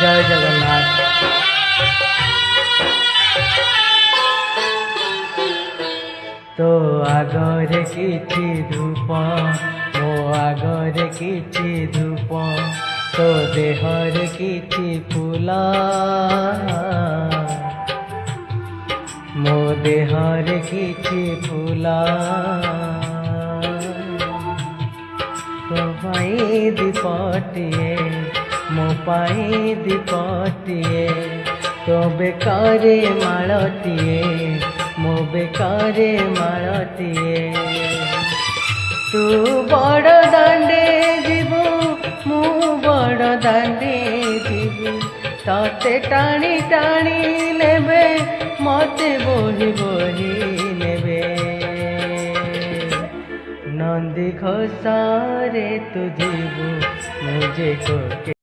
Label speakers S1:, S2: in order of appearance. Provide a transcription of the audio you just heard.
S1: जय जगन्नाथ। तो आगरे किछि धूप मो आगरे किछि धूप तो देहर किछि फूल मो देहर किछि फूल तो पाई दीपटिए मो पाई दीपटिए तो बेकारे मालटिए मो बेकारे मालटिए तू बड़ दांडे जीवु मु बड़ दांडे जीवु तते टाणी टाणी लेबे मते बोही बोही नेबे नंदी घोषारे तू जीवु मुझे को